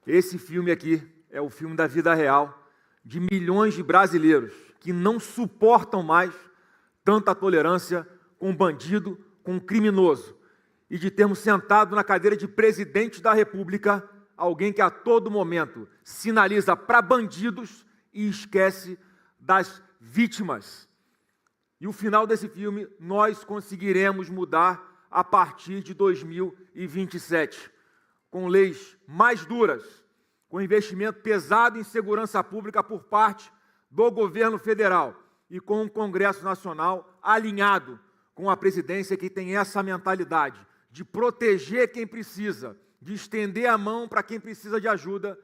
Esse filme aqui é o filme da vida real de milhões de brasileiros que não suportam mais tanta tolerância com um bandido, com um criminoso, e de termos sentado na cadeira de presidente da República alguém que a todo momento sinaliza para bandidos e esquece das vítimas. E o final desse filme nós conseguiremos mudar a partir de 2027, com leis mais duras, com investimento pesado em segurança pública por parte do governo federal e com um Congresso Nacional alinhado com a presidência que tem essa mentalidade de proteger quem precisa, de estender a mão para quem precisa de ajuda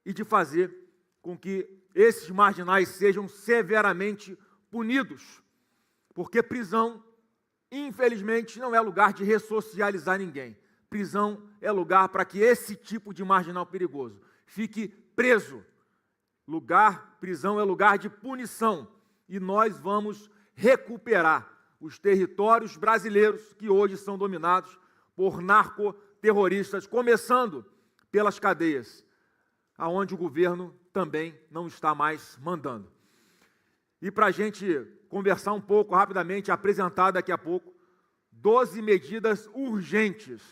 e de fazer com que esses marginais sejam severamente punidos. Porque prisão, infelizmente, não é lugar de ressocializar ninguém. Prisão é lugar para que esse tipo de marginal perigoso fique preso. Prisão é lugar de punição. E nós vamos recuperar os territórios brasileiros que hoje são dominados por narcoterroristas, começando pelas cadeias, aonde o governo também não está mais mandando. E para a gente conversar um pouco rapidamente, apresentar daqui a pouco 12 medidas urgentes,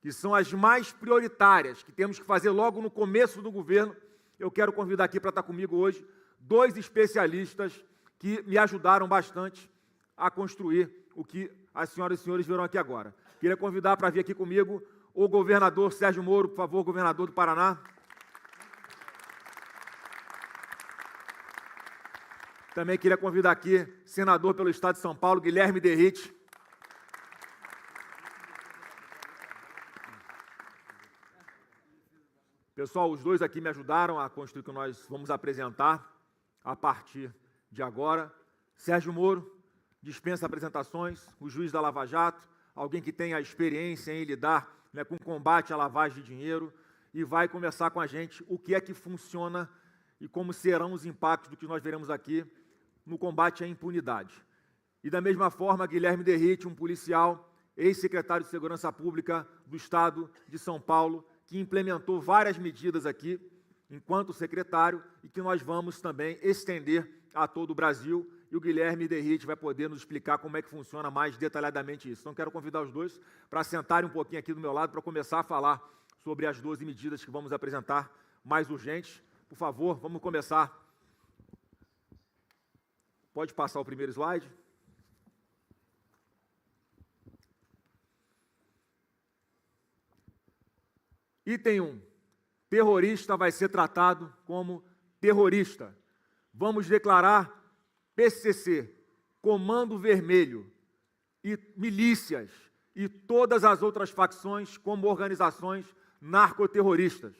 que são as mais prioritárias, que temos que fazer logo no começo do governo. Eu quero convidar aqui para estar comigo hoje 2 especialistas que me ajudaram bastante a construir o que as senhoras e senhores viram aqui agora. Queria convidar para vir aqui comigo o governador Sérgio Moro, por favor, governador do Paraná. Também queria convidar aqui senador pelo Estado de São Paulo, Guilherme Derrite. Pessoal, os 2 aqui me ajudaram a construir o que nós vamos apresentar a partir de agora. Sérgio Moro dispensa apresentações, o juiz da Lava Jato, alguém que tenha experiência em lidar, com combate à lavagem de dinheiro, e vai conversar com a gente o que é que funciona e como serão os impactos do que nós veremos aqui no combate à impunidade. E da mesma forma, Guilherme Derrite, um policial, ex-secretário de Segurança Pública do Estado de São Paulo, que implementou várias medidas aqui, enquanto secretário, e que nós vamos também estender a todo o Brasil, e o Guilherme Derrite vai poder nos explicar como é que funciona mais detalhadamente isso. Então, quero convidar os 2 para sentarem um pouquinho aqui do meu lado, para começar a falar sobre as 12 medidas que vamos apresentar mais urgentes. Por favor, vamos começar. Pode passar o primeiro slide. Item 1. Terrorista vai ser tratado como terrorista. Vamos declarar PCC, Comando Vermelho e milícias e todas as outras facções como organizações narcoterroristas.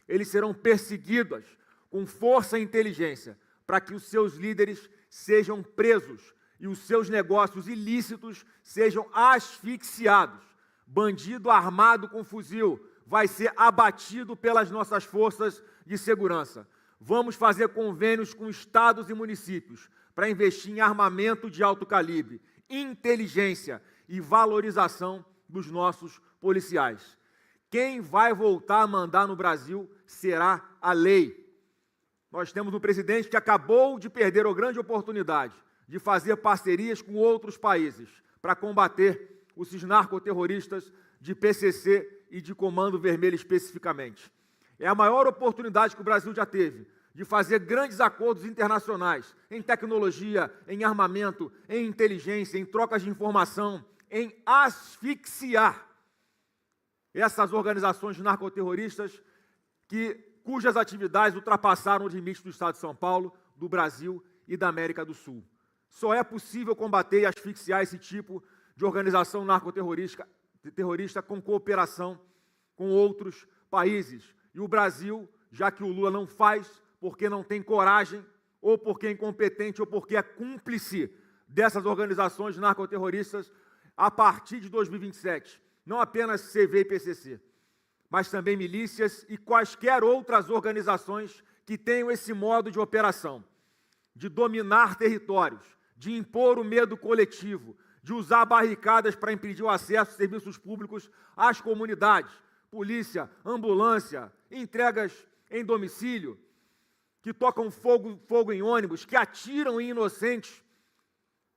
Eles serão perseguidos com força e inteligência para que os seus líderes sejam presos e os seus negócios ilícitos sejam asfixiados. Bandido armado com fuzil vai ser abatido pelas nossas forças de segurança. Vamos fazer convênios com estados e municípios para investir em armamento de alto calibre, inteligência e valorização dos nossos policiais. Quem vai voltar a mandar no Brasil será a lei. Nós temos um presidente que acabou de perder a grande oportunidade de fazer parcerias com outros países para combater os narcoterroristas de PCC e de Comando Vermelho especificamente. É a maior oportunidade que o Brasil já teve de fazer grandes acordos internacionais em tecnologia, em armamento, em inteligência, em trocas de informação, em asfixiar essas organizações narcoterroristas cujas atividades ultrapassaram os limites do Estado de São Paulo, do Brasil e da América do Sul. Só é possível combater e asfixiar esse tipo de organização narcoterrorista com cooperação com outros países. E o Brasil, já que o Lula não faz, porque não tem coragem, ou porque é incompetente, ou porque é cúmplice dessas organizações narcoterroristas, a partir de 2027, não apenas CV e PCC, mas também milícias e quaisquer outras organizações que tenham esse modo de operação, de dominar territórios, de impor o medo coletivo, de usar barricadas para impedir o acesso a serviços públicos às comunidades, polícia, ambulância, entregas em domicílio, que tocam fogo em ônibus, que atiram em inocentes,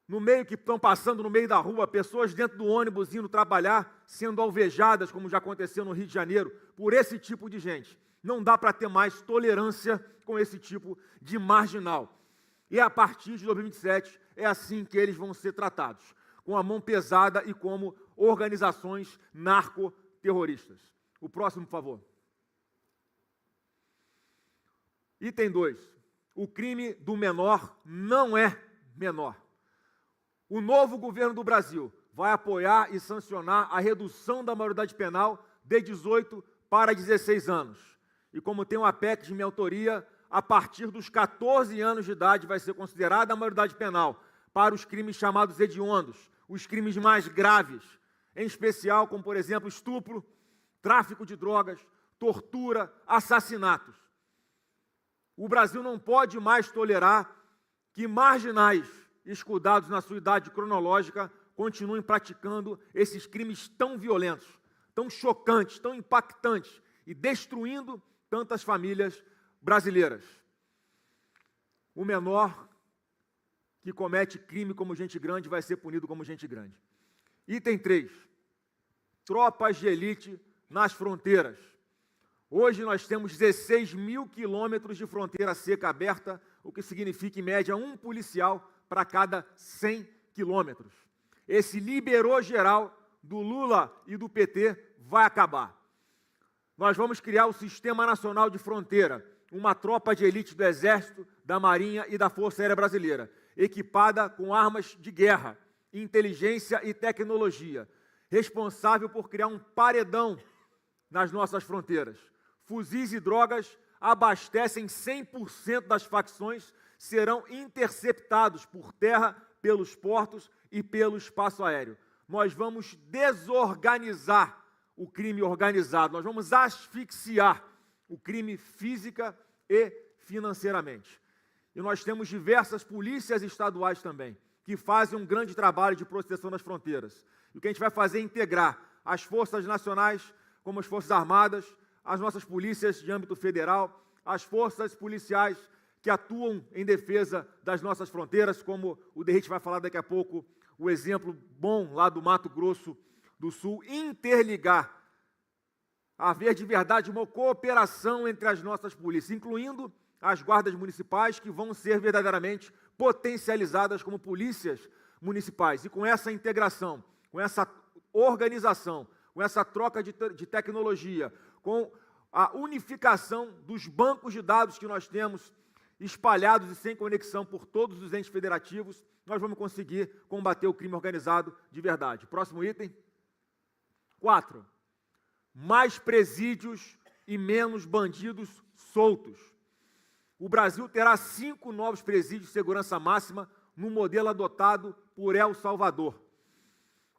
no meio que estão passando no meio da rua, pessoas dentro do ônibus indo trabalhar, sendo alvejadas, como já aconteceu no Rio de Janeiro, por esse tipo de gente. Não dá para ter mais tolerância com esse tipo de marginal. E a partir de 2027 é assim que eles vão ser tratados, com a mão pesada e como organizações narcoterroristas. O próximo, por favor. Item 2. O crime do menor não é menor. O novo governo do Brasil vai apoiar e sancionar a redução da maioridade penal de 18 para 16 anos. E como tem uma PEC de minha autoria, a partir dos 14 anos de idade vai ser considerada a maioridade penal para os crimes chamados hediondos, os crimes mais graves, em especial como, por exemplo, estupro, tráfico de drogas, tortura, assassinatos. O Brasil não pode mais tolerar que marginais escudados na sua idade cronológica continuem praticando esses crimes tão violentos, tão chocantes, tão impactantes e destruindo tantas famílias brasileiras. O menor que comete crime como gente grande vai ser punido como gente grande. Item 3. Tropas de elite nas fronteiras. Hoje nós temos 16 mil quilômetros de fronteira seca aberta, o que significa, em média, um policial para cada 100 quilômetros. Esse liberou geral do Lula e do PT vai acabar. Nós vamos criar o Sistema Nacional de Fronteira, uma tropa de elite do Exército, da Marinha e da Força Aérea Brasileira, equipada com armas de guerra, inteligência e tecnologia, responsável por criar um paredão nas nossas fronteiras. Fuzis e drogas abastecem 100% das facções, serão interceptados por terra, pelos portos e pelo espaço aéreo. Nós vamos desorganizar o crime organizado, nós vamos asfixiar o crime física e financeiramente. E nós temos diversas polícias estaduais também, que fazem um grande trabalho de proteção das fronteiras. E o que a gente vai fazer é integrar as forças nacionais, como as Forças Armadas, as nossas polícias de âmbito federal, as forças policiais que atuam em defesa das nossas fronteiras, como o Derrite vai falar daqui a pouco, o exemplo bom lá do Mato Grosso do Sul, interligar, haver de verdade uma cooperação entre as nossas polícias, incluindo as guardas municipais, que vão ser verdadeiramente potencializadas como polícias municipais. E com essa integração, com essa organização, com essa troca de tecnologia, com a unificação dos bancos de dados que nós temos espalhados e sem conexão por todos os entes federativos, nós vamos conseguir combater o crime organizado de verdade. Próximo item. 4. Mais presídios e menos bandidos soltos. O Brasil terá 5 novos presídios de segurança máxima no modelo adotado por El Salvador.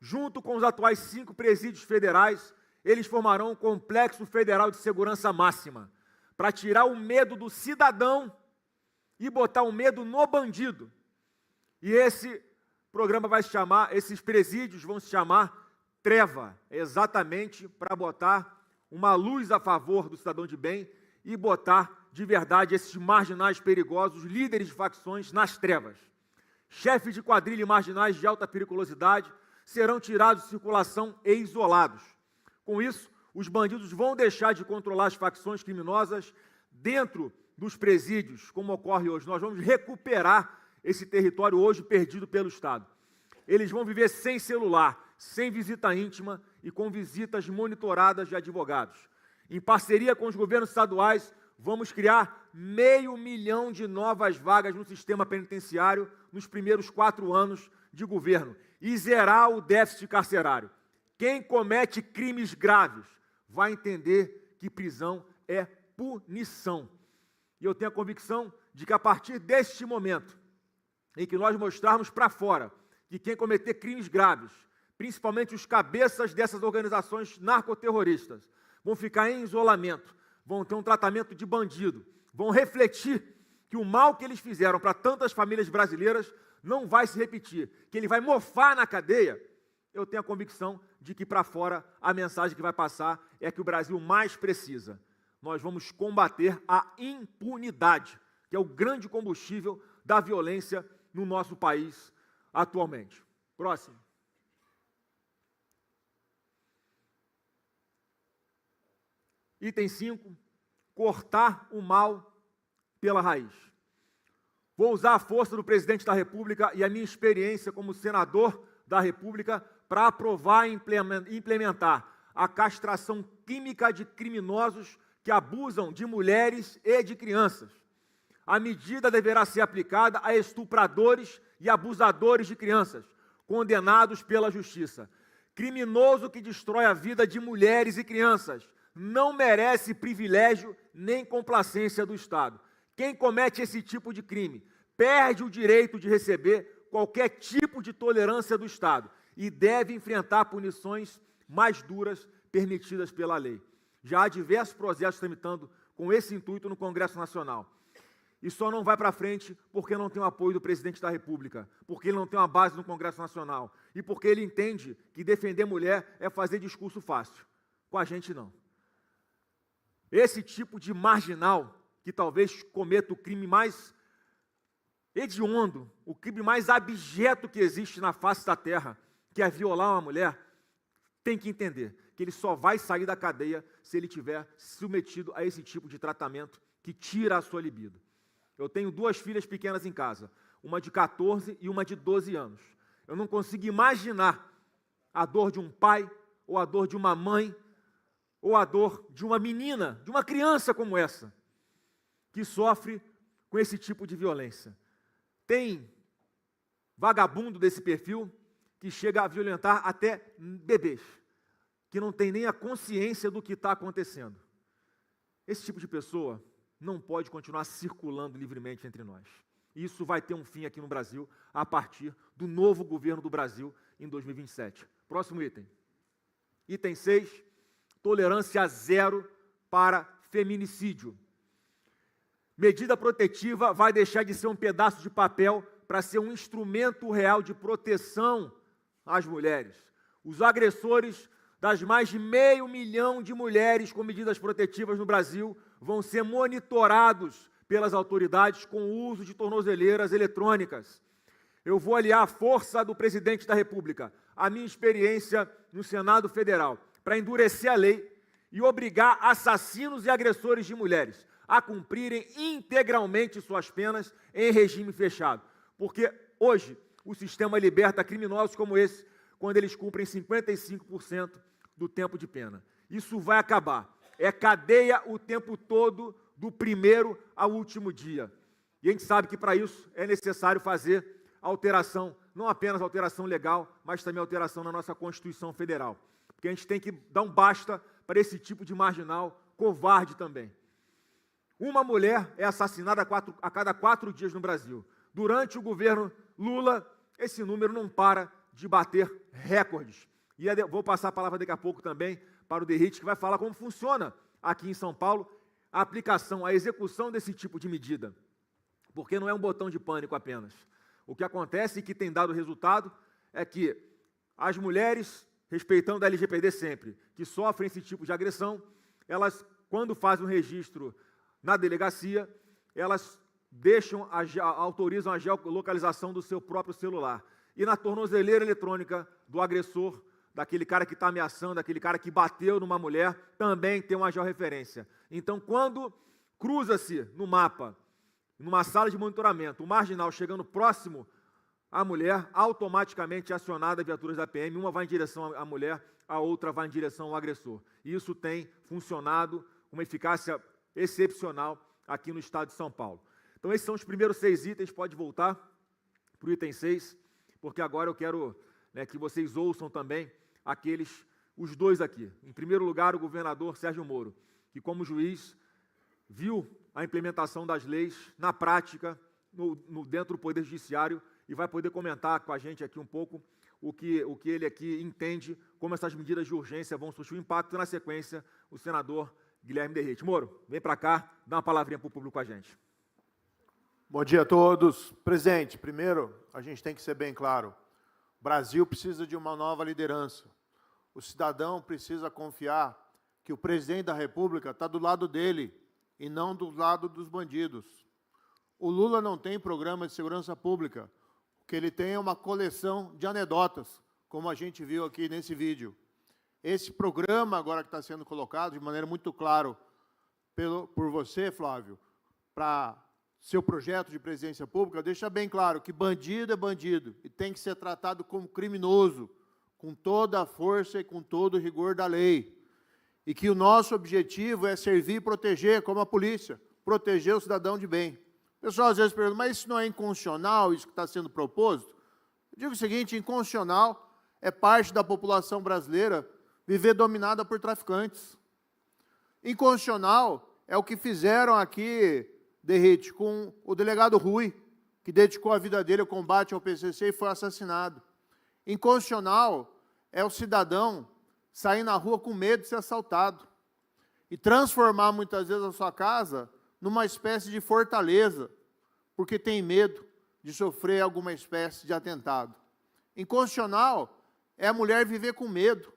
Junto com os atuais 5 presídios federais, eles formarão um complexo federal de segurança máxima, para tirar o medo do cidadão e botar o medo no bandido. E esse programa vai se chamar, esses presídios vão se chamar Treva, exatamente para botar uma luz a favor do cidadão de bem e botar de verdade esses marginais perigosos, líderes de facções, nas trevas. Chefes de quadrilha e marginais de alta periculosidade serão tirados de circulação e isolados. Com isso, os bandidos vão deixar de controlar as facções criminosas dentro dos presídios, como ocorre hoje. Nós vamos recuperar esse território hoje perdido pelo Estado. Eles vão viver sem celular, sem visita íntima e com visitas monitoradas de advogados. Em parceria com os governos estaduais, vamos criar 500 mil de novas vagas no sistema penitenciário nos primeiros 4 anos de governo e zerar o déficit carcerário. Quem comete crimes graves vai entender que prisão é punição. E eu tenho a convicção de que a partir deste momento, em que nós mostrarmos para fora que quem cometer crimes graves, principalmente os cabeças dessas organizações narcoterroristas, vão ficar em isolamento, vão ter um tratamento de bandido, vão refletir que o mal que eles fizeram para tantas famílias brasileiras não vai se repetir, que ele vai mofar na cadeia, eu tenho a convicção de que para fora a mensagem que vai passar é que o Brasil mais precisa. Nós vamos combater a impunidade, que é o grande combustível da violência no nosso país atualmente. Próximo. Item 5, cortar o mal pela raiz. Vou usar a força do presidente da República e a minha experiência como senador da República para aprovar e implementar a castração química de criminosos que abusam de mulheres e de crianças. A medida deverá ser aplicada a estupradores e abusadores de crianças, condenados pela justiça. Criminoso que destrói a vida de mulheres e crianças não merece privilégio nem complacência do Estado. Quem comete esse tipo de crime perde o direito de receber qualquer tipo de tolerância do Estado e deve enfrentar punições mais duras permitidas pela lei. Já há diversos projetos tramitando com esse intuito no Congresso Nacional. E só não vai para frente porque não tem o apoio do presidente da República, porque ele não tem uma base no Congresso Nacional e porque ele entende que defender mulher é fazer discurso fácil. Com a gente, não. Esse tipo de marginal, que talvez cometa o crime mais hediondo, o crime mais abjeto que existe na face da terra, que é violar uma mulher, tem que entender que ele só vai sair da cadeia se ele tiver submetido a esse tipo de tratamento que tira a sua libido. Eu tenho 2 filhas pequenas em casa, uma de 14 e uma de 12 anos. Eu não consigo imaginar a dor de um pai, ou a dor de uma mãe, ou a dor de uma menina, de uma criança como essa, que sofre com esse tipo de violência. Tem vagabundo desse perfil que chega a violentar até bebês, que não tem nem a consciência do que está acontecendo. Esse tipo de pessoa não pode continuar circulando livremente entre nós. Isso vai ter um fim aqui no Brasil a partir do novo governo do Brasil em 2027. Próximo item. Item 6, tolerância zero para feminicídio. Medida protetiva vai deixar de ser um pedaço de papel para ser um instrumento real de proteção às mulheres. Os agressores das mais de 500 mil de mulheres com medidas protetivas no Brasil vão ser monitorados pelas autoridades com o uso de tornozeleiras eletrônicas. Eu vou aliar a força do presidente da República, a minha experiência no Senado Federal, para endurecer a lei e obrigar assassinos e agressores de mulheres a cumprirem integralmente suas penas em regime fechado. Porque hoje o sistema liberta criminosos como esse quando eles cumprem 55% do tempo de pena. Isso vai acabar. É cadeia o tempo todo, do primeiro ao último dia. E a gente sabe que para isso é necessário fazer alteração, não apenas alteração legal, mas também alteração na nossa Constituição Federal. Porque a gente tem que dar um basta para esse tipo de marginal covarde também. Uma mulher é assassinada a cada 4 dias no Brasil. Durante o governo Lula, esse número não para de bater recordes. E vou passar a palavra daqui a pouco também para o Derrite, que vai falar como funciona aqui em São Paulo a aplicação, a execução desse tipo de medida. Porque não é um botão de pânico apenas. O que acontece e que tem dado resultado é que as mulheres, respeitando a LGPD sempre, que sofrem esse tipo de agressão, elas, quando fazem um registro na delegacia, elas autorizam a geolocalização do seu próprio celular. E na tornozeleira eletrônica do agressor, daquele cara que está ameaçando, daquele cara que bateu numa mulher, também tem uma georreferência. Então, quando cruza-se no mapa, numa sala de monitoramento, o marginal chegando próximo à mulher, automaticamente é acionada viaturas da PM, uma vai em direção à mulher, a outra vai em direção ao agressor. E isso tem funcionado com uma eficácia excepcional aqui no estado de São Paulo. Então, esses são os primeiros 6 itens, pode voltar para o item 6, porque agora eu quero que vocês ouçam também os 2 aqui. Em primeiro lugar, o governador Sérgio Moro, que como juiz viu a implementação das leis na prática, dentro do Poder Judiciário, e vai poder comentar com a gente aqui um pouco o que ele aqui entende, como essas medidas de urgência vão surtir um impacto. Na sequência, o senador Guilherme Derrite. Moro, vem para cá, dá uma palavrinha para o público com a gente. Bom dia a todos. Presidente, primeiro, a gente tem que ser bem claro. O Brasil precisa de uma nova liderança. O cidadão precisa confiar que o presidente da República está do lado dele e não do lado dos bandidos. O Lula não tem programa de segurança pública. O que ele tem é uma coleção de anedotas, como a gente viu aqui nesse vídeo. Esse programa agora que está sendo colocado de maneira muito clara por você, Flávio, para seu projeto de presidência pública, deixa bem claro que bandido é bandido e tem que ser tratado como criminoso, com toda a força e com todo o rigor da lei. E que o nosso objetivo é servir e proteger, como a polícia, proteger o cidadão de bem. O pessoal às vezes pergunta, mas isso não é inconstitucional, isso que está sendo proposto? Eu digo o seguinte, inconstitucional é parte da população brasileira viver dominada por traficantes. Inconstitucional é o que fizeram aqui, Derrite, com o delegado Rui, que dedicou a vida dele ao combate ao PCC e foi assassinado. Inconstitucional é o cidadão sair na rua com medo de ser assaltado e transformar muitas vezes a sua casa numa espécie de fortaleza, porque tem medo de sofrer alguma espécie de atentado. Inconstitucional é a mulher viver com medo,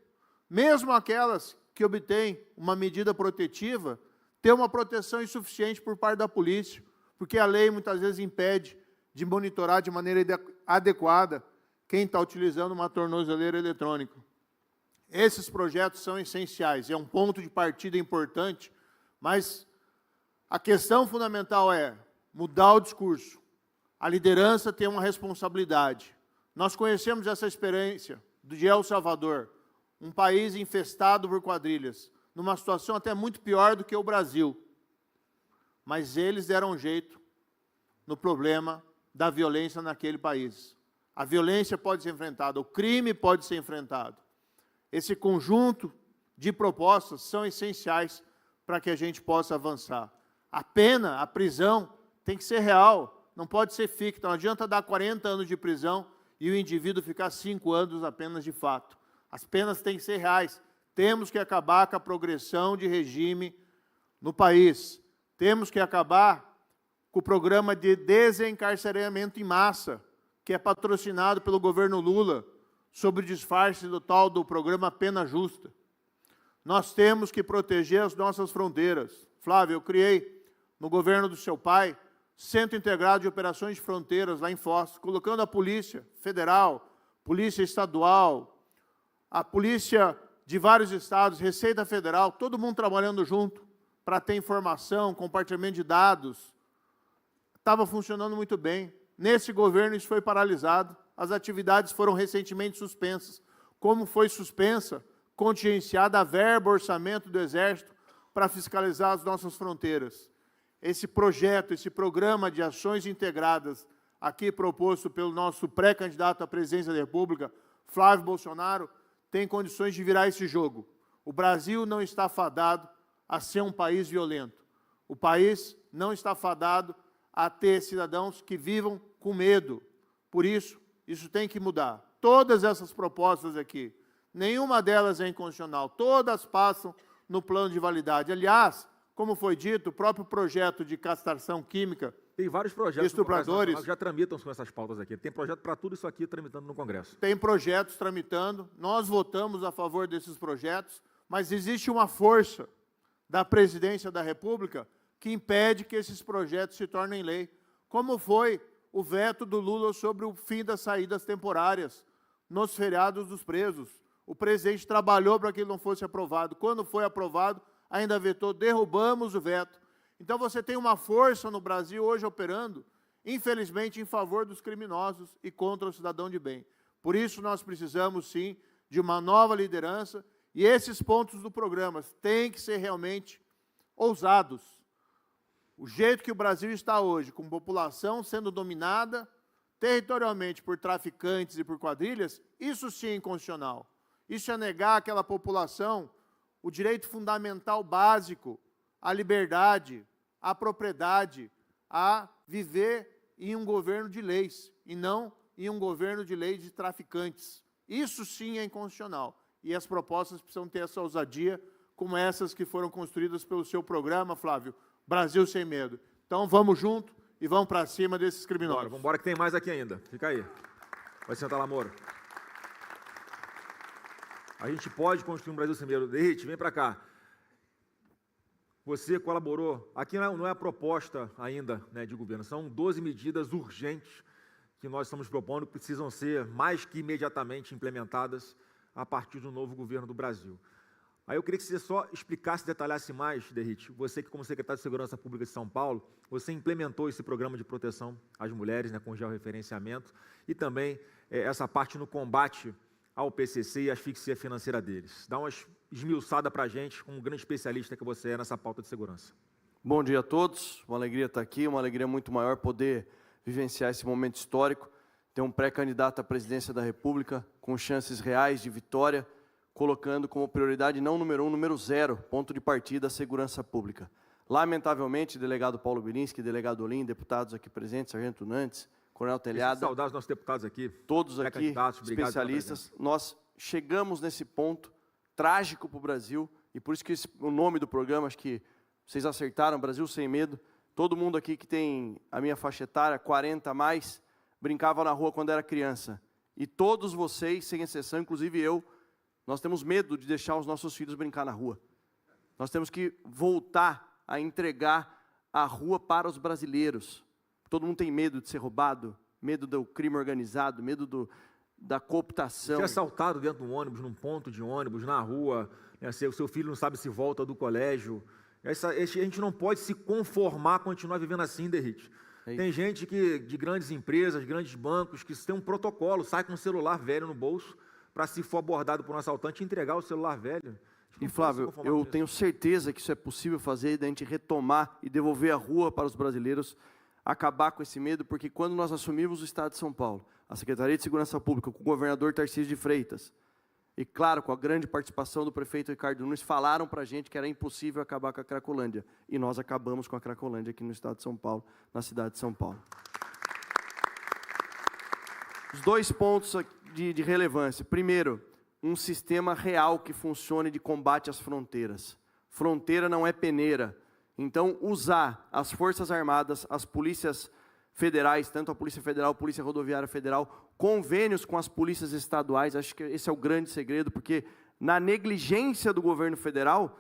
mesmo aquelas que obtêm uma medida protetiva, ter uma proteção insuficiente por parte da polícia, porque a lei muitas vezes impede de monitorar de maneira adequada quem está utilizando uma tornozeleira eletrônica. Esses projetos são essenciais, é um ponto de partida importante, mas a questão fundamental é mudar o discurso. A liderança tem uma responsabilidade. Nós conhecemos essa experiência de El Salvador, um país infestado por quadrilhas, numa situação até muito pior do que o Brasil. Mas eles deram um jeito no problema da violência naquele país. A violência pode ser enfrentada, o crime pode ser enfrentado. Esse conjunto de propostas são essenciais para que a gente possa avançar. A pena, a prisão, tem que ser real, não pode ser ficta. Não adianta dar 40 anos de prisão e o indivíduo ficar 5 anos apenas de fato. As penas têm que ser reais. Temos que acabar com a progressão de regime no país. Temos que acabar com o programa de desencarceramento em massa, que é patrocinado pelo governo Lula, sob o disfarce do tal do programa Pena Justa. Nós temos que proteger as nossas fronteiras. Flávio, eu criei, no governo do seu pai, Centro Integrado de Operações de Fronteiras, lá em Foz, colocando a Polícia Federal, Polícia Estadual, a Polícia de vários estados, Receita Federal, todo mundo trabalhando junto para ter informação, compartilhamento de dados. Estava funcionando muito bem. Nesse governo isso foi paralisado, as atividades foram recentemente suspensas. Como foi suspensa, contingenciada a verba, orçamento do Exército para fiscalizar as nossas fronteiras. Esse projeto, esse programa de ações integradas, aqui proposto pelo nosso pré-candidato à presidência da República, Flávio Bolsonaro, tem condições de virar esse jogo. O Brasil não está fadado a ser um país violento. O país não está fadado a ter cidadãos que vivam com medo. Por isso, isso tem que mudar. Todas essas propostas aqui, nenhuma delas é inconstitucional, todas passam no plano de validade. Aliás, como foi dito, o próprio projeto de castração química, tem vários projetos estupradores, que já tramitam com essas pautas aqui. Tem projeto para tudo isso aqui tramitando no Congresso. Tem projetos tramitando, nós votamos a favor desses projetos, mas existe uma força da Presidência da República que impede que esses projetos se tornem lei, como foi o veto do Lula sobre o fim das saídas temporárias nos feriados dos presos. O presidente trabalhou para que ele não fosse aprovado. Quando foi aprovado, ainda vetou, derrubamos o veto. Então você tem uma força no Brasil hoje operando, infelizmente, em favor dos criminosos e contra o cidadão de bem. Por isso nós precisamos, sim, de uma nova liderança e esses pontos do programa têm que ser realmente ousados. O jeito que o Brasil está hoje, com população sendo dominada territorialmente por traficantes e por quadrilhas, isso sim é inconstitucional. Isso é negar àquela população o direito fundamental básico à liberdade, à propriedade, a viver em um governo de leis, e não em um governo de leis de traficantes. Isso sim é inconstitucional. E as propostas precisam ter essa ousadia, como essas que foram construídas pelo seu programa, Flávio, Brasil Sem Medo. Então, vamos junto e vamos para cima desses criminosos. Vamos embora que tem mais aqui ainda. Fica aí. Vai sentar lá, Moro. A gente pode construir um Brasil sem medo. Derrite, vem para cá. Você colaborou. Aqui não é a proposta ainda, né, de governo, são 12 medidas urgentes que nós estamos propondo, que precisam ser mais que imediatamente implementadas a partir do novo governo do Brasil. Aí eu queria que você só explicasse, detalhasse mais, Derrite. Você que, como secretário de Segurança Pública de São Paulo, você implementou esse programa de proteção às mulheres, né, com georreferenciamento, e também essa parte no combate ao PCC e a asfixia financeira deles. Dá uma esmiuçada para a gente, como um grande especialista que você é nessa pauta de segurança. Bom dia a todos, uma alegria estar aqui, uma alegria muito maior poder vivenciar esse momento histórico, ter um pré-candidato à presidência da República com chances reais de vitória, colocando como prioridade não número 1, número 0, ponto de partida, a segurança pública. Lamentavelmente, delegado Paulo Bilinski, delegado Olim, deputados aqui presentes, Sargento Nantes, Coronel Telhada, saudar os nossos deputados aqui, todos aqui, especialistas, nós chegamos nesse ponto trágico para o Brasil, e por isso que o nome do programa, acho que vocês acertaram, Brasil Sem Medo. Todo mundo aqui que tem a minha faixa etária, 40 a mais, brincava na rua quando era criança. E todos vocês, sem exceção, inclusive eu, nós temos medo de deixar os nossos filhos brincar na rua. Nós temos que voltar a entregar a rua para os brasileiros. Todo mundo tem medo de ser roubado, medo do crime organizado, medo da cooptação. Ser assaltado dentro de um ônibus, num ponto de ônibus, na rua, né, o seu filho não sabe se volta do colégio. A gente não pode se conformar, continuar vivendo assim, Derrite. Tem gente de grandes empresas, grandes bancos, que tem um protocolo, sai com um celular velho no bolso, para, se for abordado por um assaltante, entregar o celular velho. E, Flávio, eu tenho certeza que isso é possível fazer, da gente retomar e devolver a rua para os brasileiros, acabar com esse medo, porque quando nós assumimos o Estado de São Paulo, a Secretaria de Segurança Pública, com o governador Tarcísio de Freitas, e, claro, com a grande participação do prefeito Ricardo Nunes, falaram para a gente que era impossível acabar com a Cracolândia. E nós acabamos com a Cracolândia aqui no Estado de São Paulo, na cidade de São Paulo. Os 2 pontos de relevância. Primeiro, um sistema real que funcione de combate às fronteiras. Fronteira não é peneira. Então, usar as Forças Armadas, as polícias federais, tanto a Polícia Federal, a Polícia Rodoviária Federal, convênios com as polícias estaduais, acho que esse é o grande segredo, porque na negligência do governo federal,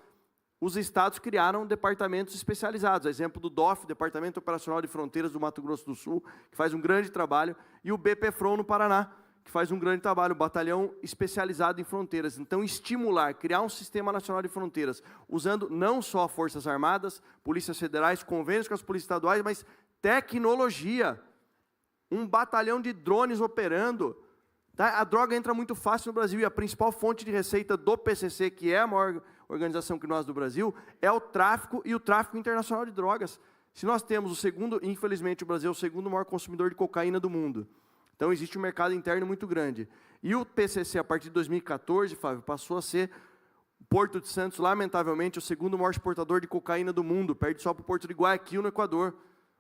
os estados criaram departamentos especializados, exemplo do DOF, Departamento Operacional de Fronteiras do Mato Grosso do Sul, que faz um grande trabalho, e o BPFRON no Paraná, que faz um grande trabalho, batalhão especializado em fronteiras. Então, estimular, criar um sistema nacional de fronteiras, usando não só Forças Armadas, polícias federais, convênios com as polícias estaduais, mas tecnologia, um batalhão de drones operando. Tá? A droga entra muito fácil no Brasil, e a principal fonte de receita do PCC, que é a maior organização criminosa do Brasil, é o tráfico e o tráfico internacional de drogas. Se nós temos o segundo, infelizmente o Brasil é o segundo maior consumidor de cocaína do mundo. Então existe um mercado interno muito grande. E o PCC, a partir de 2014, Fábio, passou a ser Porto de Santos, lamentavelmente, o segundo maior exportador de cocaína do mundo, perde só para o Porto de Guayaquil, no Equador.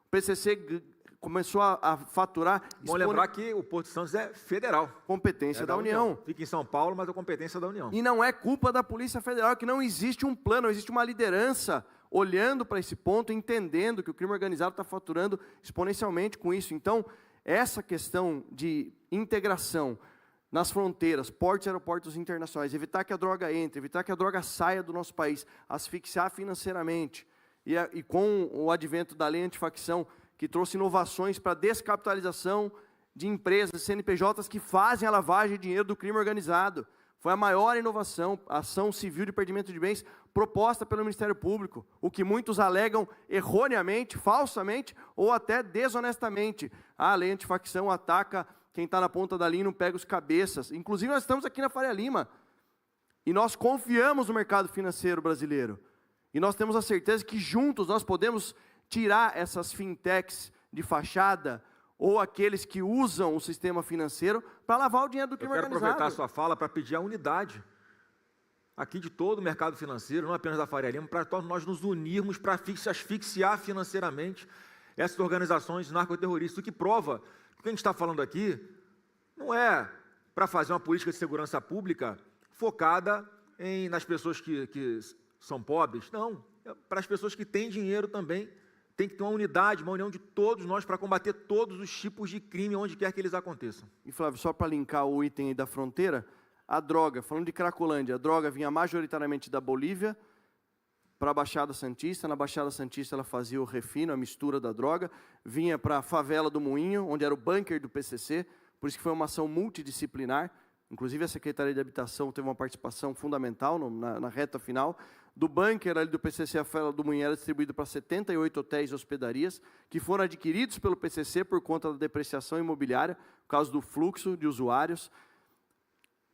O PCC começou a faturar... Bom lembrar que o Porto de Santos é federal. Competência da União. Fica em São Paulo, mas é competência da União. E não é culpa da Polícia Federal, que não existe um plano, não existe uma liderança olhando para esse ponto, entendendo que o crime organizado está faturando exponencialmente com isso. Então, essa questão de integração nas fronteiras, portos e aeroportos internacionais, evitar que a droga entre, evitar que a droga saia do nosso país, asfixiar financeiramente, e com o advento da lei antifacção, que trouxe inovações para a descapitalização de empresas, CNPJs, que fazem a lavagem de dinheiro do crime organizado. Foi a maior inovação, a ação civil de perdimento de bens proposta pelo Ministério Público, o que muitos alegam erroneamente, falsamente ou até desonestamente. A lei antifacção ataca quem está na ponta da linha e não pega os cabeças. Inclusive, nós estamos aqui na Faria Lima e nós confiamos no mercado financeiro brasileiro. E nós temos a certeza que juntos nós podemos tirar essas fintechs de fachada ou aqueles que usam o sistema financeiro para lavar o dinheiro do crime organizado. Eu quero aproveitar a sua fala para pedir a unidade aqui de todo o mercado financeiro, não apenas da Faria Lima, para nós nos unirmos para asfixiar financeiramente essas organizações narcoterroristas, o que prova que o que a gente está falando aqui não é para fazer uma política de segurança pública focada nas pessoas que são pobres, não, é para as pessoas que têm dinheiro também. Tem que ter uma unidade, uma união de todos nós para combater todos os tipos de crime, onde quer que eles aconteçam. E, Flávio, só para linkar o item aí da fronteira, a droga, falando de Cracolândia, a droga vinha majoritariamente da Bolívia para a Baixada Santista. Na Baixada Santista ela fazia o refino, a mistura da droga, vinha para a favela do Moinho, onde era o bunker do PCC, por isso que foi uma ação multidisciplinar. Inclusive a Secretaria de Habitação teve uma participação fundamental na reta final. Do bunker ali do PCC, a favela do Moinho era distribuído para 78 hotéis e hospedarias, que foram adquiridos pelo PCC por conta da depreciação imobiliária, por causa do fluxo de usuários.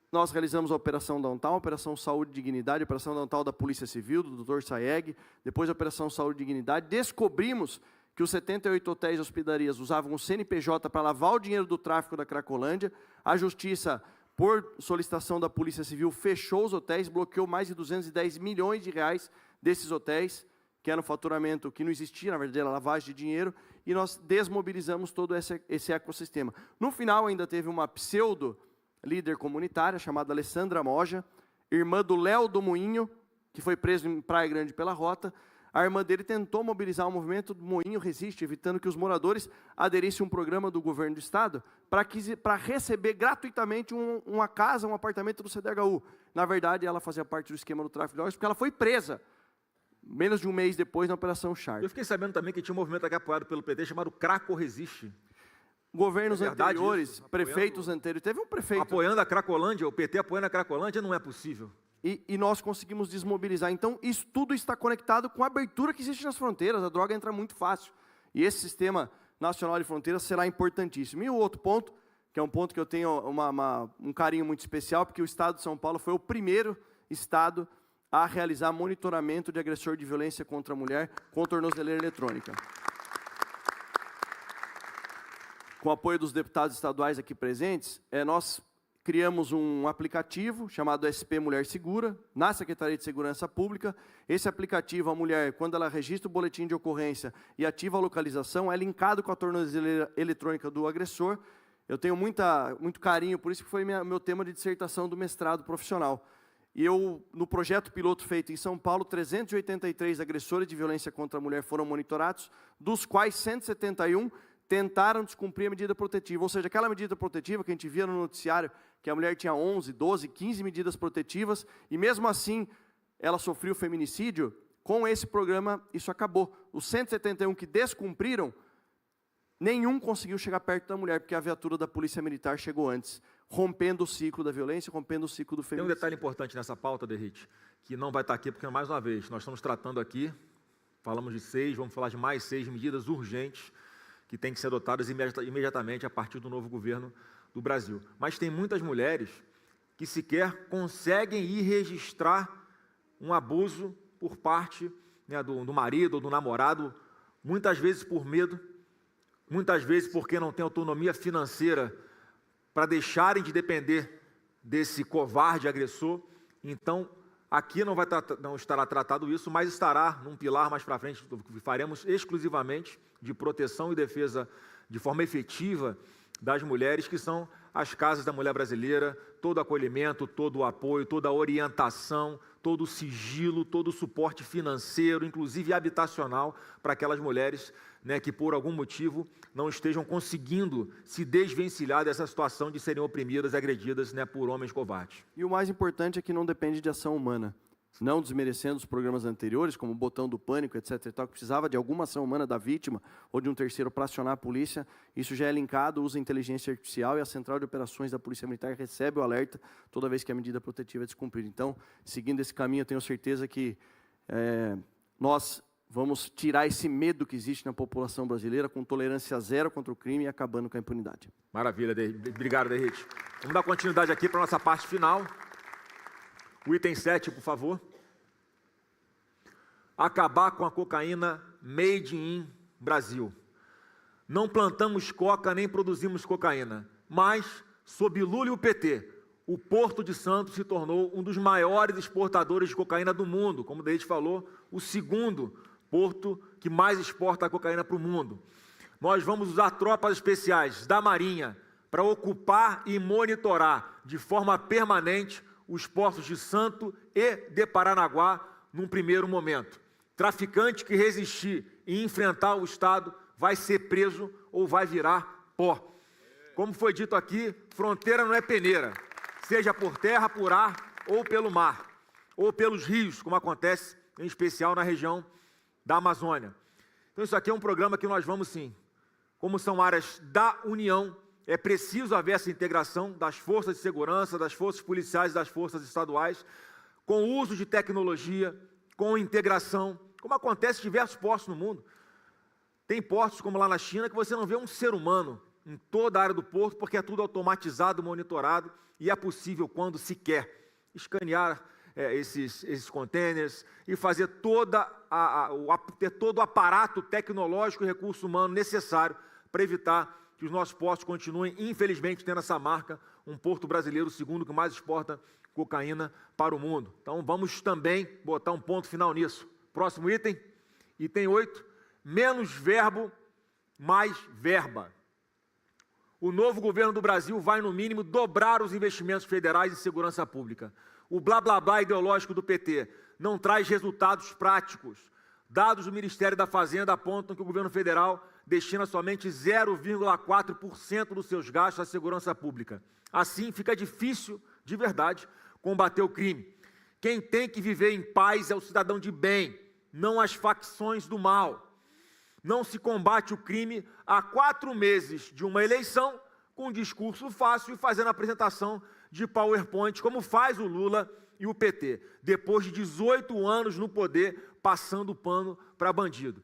Nós realizamos a Operação Downtown, a Operação Saúde e Dignidade, a Operação Downtown da Polícia Civil, do Dr. Saeg, depois a Operação Saúde e Dignidade. Descobrimos que os 78 hotéis e hospedarias usavam o CNPJ para lavar o dinheiro do tráfico da Cracolândia. A Justiça, por solicitação da Polícia Civil, fechou os hotéis, bloqueou mais de 210 milhões de reais desses hotéis, que era um faturamento que não existia, na verdade era lavagem de dinheiro, e nós desmobilizamos todo esse ecossistema. No final ainda teve uma pseudo-líder comunitária, chamada Alessandra Moja, irmã do Léo do Moinho, que foi preso em Praia Grande pela Rota. A irmã dele tentou mobilizar o movimento do Moinho Resiste, evitando que os moradores aderissem a um programa do governo do estado para receber gratuitamente uma casa, um apartamento do CDHU. Na verdade, ela fazia parte do esquema do tráfico de drogas, porque ela foi presa menos de um mês depois na Operação Sharp. Eu fiquei sabendo também que tinha um movimento aqui apoiado pelo PT chamado Craco Resiste. Governos anteriores, prefeitos anteriores, teve um prefeito... Apoiando a Cracolândia, o PT apoiando a Cracolândia, não é possível. E nós conseguimos desmobilizar. Então, isso tudo está conectado com a abertura que existe nas fronteiras. A droga entra muito fácil. E esse sistema nacional de fronteiras será importantíssimo. E o outro ponto, que é um ponto que eu tenho um carinho muito especial, porque o Estado de São Paulo foi o primeiro Estado a realizar monitoramento de agressor de violência contra a mulher com tornozeleira eletrônica. Com o apoio dos deputados estaduais aqui presentes, nós criamos um aplicativo chamado SP Mulher Segura, na Secretaria de Segurança Pública. Esse aplicativo, a mulher, quando ela registra o boletim de ocorrência e ativa a localização, é linkado com a tornozeleira eletrônica do agressor. Eu tenho muito carinho, por isso que foi meu tema de dissertação do mestrado profissional. E no projeto piloto feito em São Paulo, 383 agressores de violência contra a mulher foram monitorados, dos quais 171 tentaram descumprir a medida protetiva, ou seja, aquela medida protetiva que a gente via no noticiário, que a mulher tinha 11, 12, 15 medidas protetivas, e mesmo assim ela sofreu feminicídio. Com esse programa isso acabou. Os 171 que descumpriram, nenhum conseguiu chegar perto da mulher, porque a viatura da Polícia Militar chegou antes, rompendo o ciclo da violência, rompendo o ciclo do feminicídio. Tem um detalhe importante nessa pauta, Derrite, que não vai estar aqui, porque, mais uma vez, nós estamos tratando aqui, falamos de 6, vamos falar de mais 6 medidas urgentes, que têm que ser adotadas imediatamente a partir do novo governo do Brasil. Mas tem muitas mulheres que sequer conseguem ir registrar um abuso por parte, né, do marido ou do namorado, muitas vezes por medo, muitas vezes porque não tem autonomia financeira para deixarem de depender desse covarde agressor. Então, aqui não estará tratado isso, mas estará num pilar mais para frente, que faremos exclusivamente de proteção e defesa de forma efetiva das mulheres, que são as casas da mulher brasileira, todo o acolhimento, todo o apoio, toda a orientação, todo o sigilo, todo o suporte financeiro, inclusive habitacional, para aquelas mulheres, né, que por algum motivo não estejam conseguindo se desvencilhar dessa situação de serem oprimidas e agredidas, né, por homens covardes. E o mais importante é que não depende de ação humana. Não desmerecendo os programas anteriores, como o Botão do Pânico, etc. e tal, que precisava de alguma ação humana da vítima ou de um terceiro para acionar a polícia. Isso já é linkado, usa inteligência artificial, e a Central de Operações da Polícia Militar recebe o alerta toda vez que a medida protetiva é descumprida. Então, seguindo esse caminho, eu tenho certeza que nós vamos tirar esse medo que existe na população brasileira, com tolerância zero contra o crime e acabando com a impunidade. Maravilha, obrigado, Derrite. Vamos dar continuidade aqui para a nossa parte final. O item 7, por favor. Acabar com a cocaína made in Brasil. Não plantamos coca nem produzimos cocaína, mas, sob Lula e o PT, o Porto de Santos se tornou um dos maiores exportadores de cocaína do mundo. Como o Derrite falou, o segundo porto que mais exporta cocaína para o mundo. Nós vamos usar tropas especiais da Marinha para ocupar e monitorar de forma permanente os portos de Santo e de Paranaguá num primeiro momento. Traficante que resistir e enfrentar o Estado vai ser preso ou vai virar pó. Como foi dito aqui, fronteira não é peneira. seja por terra, por ar ou pelo mar, ou pelos rios, como acontece em especial na região da Amazônia. Então isso aqui é um programa que nós vamos sim, como são áreas da União, é preciso haver essa integração das forças de segurança, das forças policiais e das forças estaduais, com o uso de tecnologia, com integração, como acontece em diversos portos no mundo. Tem portos, como lá na China, que você não vê um ser humano em toda a área do porto, porque é tudo automatizado, monitorado, e é possível, quando se quer, escanear esses containers e fazer ter todo o aparato tecnológico e recurso humano necessário para evitar que os nossos portos continuem, infelizmente, tendo essa marca, um porto brasileiro, o segundo que mais exporta cocaína para o mundo. Então, vamos também botar um ponto final nisso. Próximo item, item 8, menos verbo, mais verba. O novo governo do Brasil vai, no mínimo, dobrar os investimentos federais em segurança pública. O blá blá blá ideológico do PT não traz resultados práticos. Dados do Ministério da Fazenda apontam que o governo federal destina somente 0,4% dos seus gastos à segurança pública. Assim, fica difícil, de verdade, combater o crime. Quem tem que viver em paz é o cidadão de bem, não as facções do mal. Não se combate o crime há 4 meses de uma eleição com um discurso fácil e fazendo apresentação de PowerPoint, como faz o Lula e o PT, depois de 18 anos no poder, passando pano para bandido.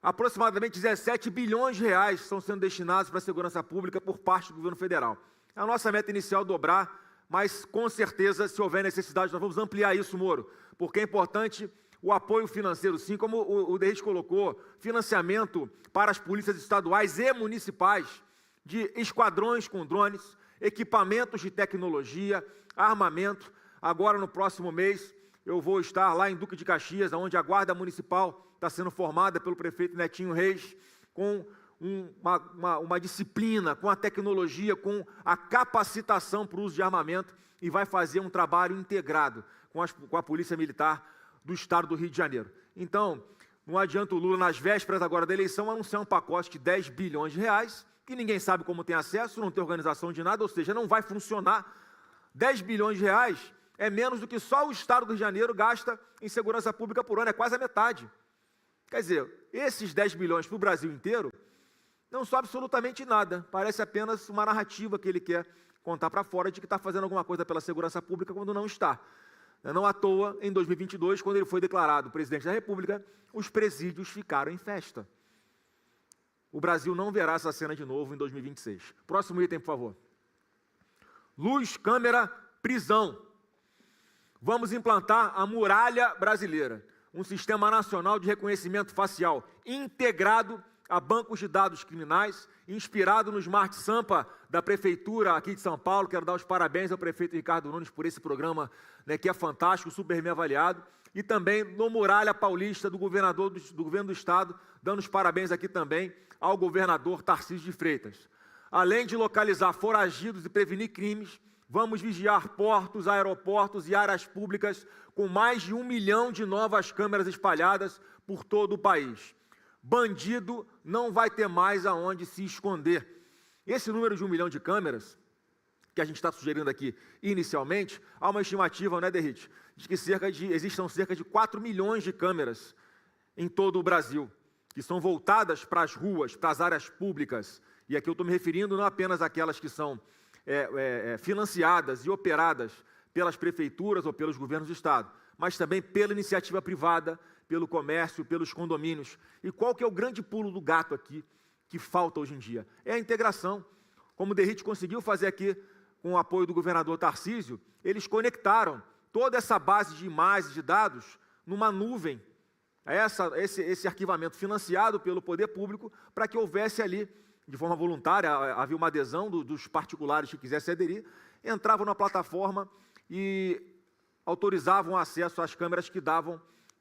Aproximadamente 17 bilhões de reais estão sendo destinados para a segurança pública por parte do governo federal. A nossa meta inicial é dobrar, mas com certeza, se houver necessidade, nós vamos ampliar isso, Moro, porque é importante o apoio financeiro, sim, como o Derrite colocou, financiamento para as polícias estaduais e municipais, de esquadrões com drones, equipamentos de tecnologia, armamento. Agora, no próximo mês, eu vou estar lá em Duque de Caxias, onde a Guarda Municipal está sendo formada pelo prefeito Netinho Reis, com uma disciplina, com a tecnologia, com a capacitação para o uso de armamento, e vai fazer um trabalho integrado com a Polícia Militar do Estado do Rio de Janeiro. Então, não adianta o Lula, nas vésperas agora da eleição, anunciar um pacote de 10 bilhões de reais, que ninguém sabe como tem acesso, não tem organização de nada, ou seja, não vai funcionar. 10 bilhões de reais é menos do que só o Estado do Rio de Janeiro gasta em segurança pública por ano, é quase a metade. Quer dizer, esses 10 bilhões para o Brasil inteiro não são absolutamente nada, parece apenas uma narrativa que ele quer contar para fora de que está fazendo alguma coisa pela segurança pública quando não está. Não à toa, em 2022, quando ele foi declarado presidente da República, os presídios ficaram em festa. O Brasil não verá essa cena de novo em 2026. Próximo item, por favor. Luz, câmera, prisão. Vamos implantar a Muralha Brasileira, um sistema nacional de reconhecimento facial integrado a bancos de dados criminais, inspirado no Smart Sampa da Prefeitura aqui de São Paulo. Quero dar os parabéns ao prefeito Ricardo Nunes por esse programa, que é fantástico, super bem avaliado, e também no Muralha Paulista do governador do governo do Estado, dando os parabéns aqui também ao governador Tarcísio de Freitas. Além de localizar foragidos e prevenir crimes, vamos vigiar portos, aeroportos e áreas públicas com mais de 1 milhão de novas câmeras espalhadas por todo o país. Bandido não vai ter mais aonde se esconder. Esse número de 1 milhão de câmeras, que a gente está sugerindo aqui inicialmente, há uma estimativa, não é, Derrite, de que existam cerca de 4 milhões de câmeras em todo o Brasil, que são voltadas para as ruas, para as áreas públicas. E aqui eu estou me referindo não apenas àquelas que são financiadas e operadas pelas prefeituras ou pelos governos do Estado, mas também pela iniciativa privada, pelo comércio, pelos condomínios. E qual que é o grande pulo do gato aqui que falta hoje em dia? É a integração. Como o Derrite conseguiu fazer aqui com o apoio do governador Tarcísio, eles conectaram toda essa base de imagens, de dados, numa nuvem, esse arquivamento financiado pelo poder público, para que houvesse ali, de forma voluntária, havia uma adesão dos particulares que quisessem aderir, entravam na plataforma e autorizavam acesso às câmeras que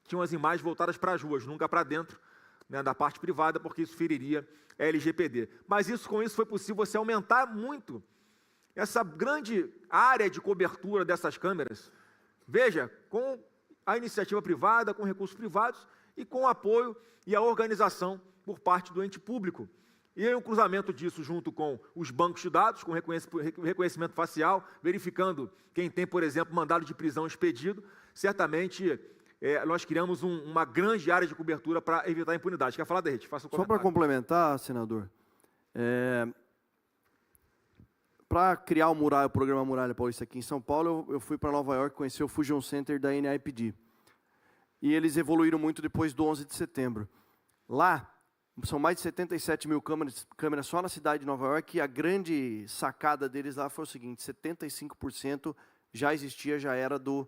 tinham as imagens voltadas para as ruas, nunca para dentro, da parte privada, porque isso feriria a LGPD. Mas com isso foi possível você aumentar muito essa grande área de cobertura dessas câmeras. Veja, com a iniciativa privada, com recursos privados e com o apoio e a organização por parte do ente público. E aí, o cruzamento disso junto com os bancos de dados, com reconhecimento facial, verificando quem tem, por exemplo, mandado de prisão expedido, certamente nós criamos uma grande área de cobertura para evitar a impunidade. Quer falar, Derrite? Faça um Só comentário. para complementar, senador, para criar o programa Muralha Paulista aqui em São Paulo, eu fui para Nova York conhecer o Fusion Center da NIPD. E eles evoluíram muito depois do 11 de setembro. Lá, são mais de 77 mil câmeras só na cidade de Nova York, e a grande sacada deles lá foi o seguinte: 75% já existia, já era do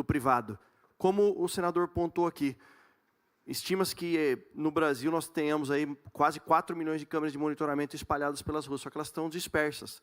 privado. Como o senador pontuou aqui, estima-se que no Brasil nós tenhamos aí quase 4 milhões de câmeras de monitoramento espalhadas pelas ruas, só que elas estão dispersas.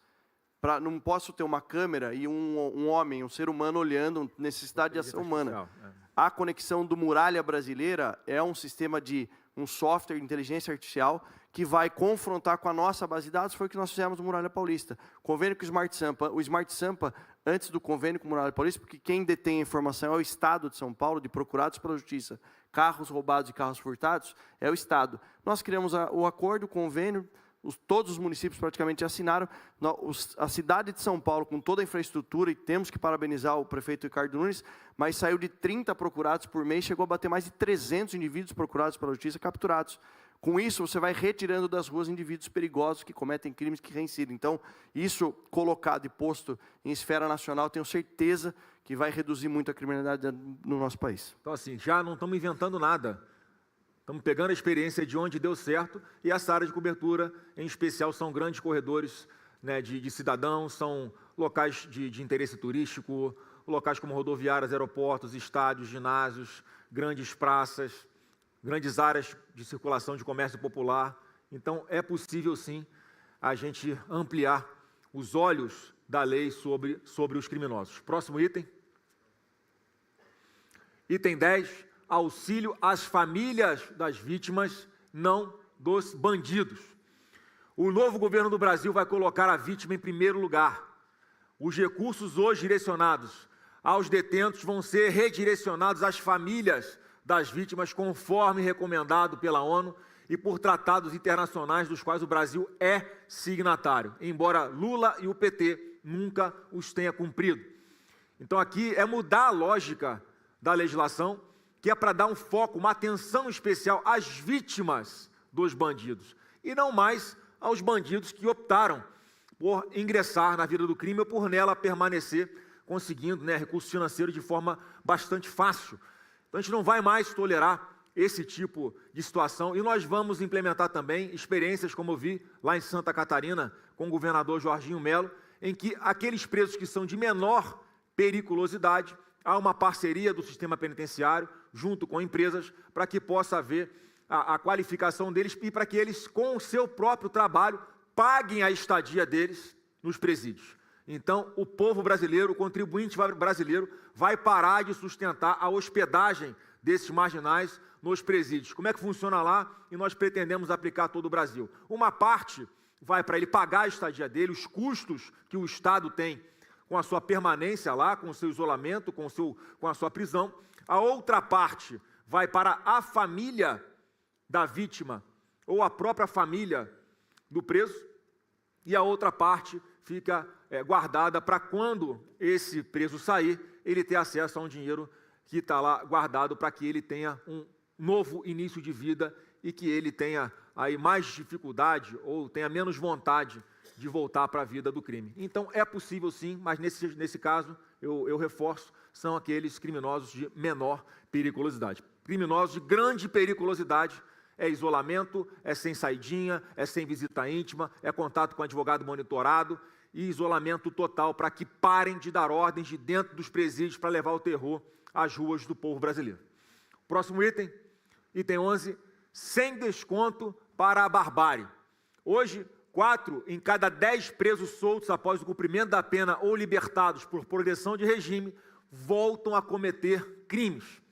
Não posso ter uma câmera e um homem, um ser humano olhando, necessidade de ação humana. A conexão do Muralha Brasileira é um sistema de um software de inteligência artificial que vai confrontar com a nossa base de dados. Foi o que nós fizemos no Muralha Paulista. Convênio com o Smart Sampa. O Smart Sampa, antes do convênio com o Muralha Paulista, porque quem detém a informação é o Estado de São Paulo, de procurados pela Justiça. Carros roubados e carros furtados é o Estado. Nós criamos o acordo, o convênio, todos os municípios praticamente assinaram. A cidade de São Paulo, com toda a infraestrutura, e temos que parabenizar o prefeito Ricardo Nunes, mas saiu de 30 procurados por mês, chegou a bater mais de 300 indivíduos procurados pela Justiça, capturados. Com isso, você vai retirando das ruas indivíduos perigosos que cometem crimes, que reincidem. Então, isso colocado e posto em esfera nacional, tenho certeza que vai reduzir muito a criminalidade no nosso país. Então, assim, já não estamos inventando nada. Estamos pegando a experiência de onde deu certo, e essa área de cobertura, em especial, são grandes corredores, né, de cidadãos, são locais de interesse turístico, locais como rodoviárias, aeroportos, estádios, ginásios, grandes praças, grandes áreas de circulação de comércio popular. Então, é possível, sim, a gente ampliar os olhos da lei sobre os criminosos. Próximo item. Item 10. Auxílio às famílias das vítimas, não dos bandidos. O novo governo do Brasil vai colocar a vítima em primeiro lugar. Os recursos hoje direcionados aos detentos vão ser redirecionados às famílias das vítimas, conforme recomendado pela ONU e por tratados internacionais dos quais o Brasil é signatário, embora Lula e o PT nunca os tenha cumprido. Então aqui é mudar a lógica da legislação, que é para dar um foco, uma atenção especial às vítimas dos bandidos, e não mais aos bandidos que optaram por ingressar na vida do crime ou por nela permanecer, conseguindo, né, recurso financeiro de forma bastante fácil. Então a gente não vai mais tolerar esse tipo de situação, e nós vamos implementar também experiências, como eu vi lá em Santa Catarina, com o governador Jorginho Melo, em que aqueles presos que são de menor periculosidade, há uma parceria do sistema penitenciário, junto com empresas, para que possa haver a qualificação deles e para que eles, com o seu próprio trabalho, paguem a estadia deles nos presídios. Então, o povo brasileiro, o contribuinte brasileiro, vai parar de sustentar a hospedagem desses marginais nos presídios. Como é que funciona lá? E nós pretendemos aplicar todo o Brasil. Uma parte vai para ele pagar a estadia dele, os custos que o Estado tem com a sua permanência lá, com o seu isolamento, com a sua prisão. A outra parte vai para a família da vítima ou a própria família do preso, e a outra parte fica guardada para quando esse preso sair, ele ter acesso a um dinheiro que está lá guardado para que ele tenha um novo início de vida e que ele tenha aí mais dificuldade ou tenha menos vontade de voltar para a vida do crime. Então, é possível sim, mas nesse caso, eu reforço, são aqueles criminosos de menor periculosidade. Criminosos de grande periculosidade é isolamento, é sem saidinha, é sem visita íntima, é contato com advogado monitorado e isolamento total para que parem de dar ordens de dentro dos presídios para levar o terror às ruas do povo brasileiro. Próximo item, item 11, sem desconto para a barbárie. Hoje, 4 em cada 10 presos soltos após o cumprimento da pena ou libertados por progressão de regime voltam a cometer crimes.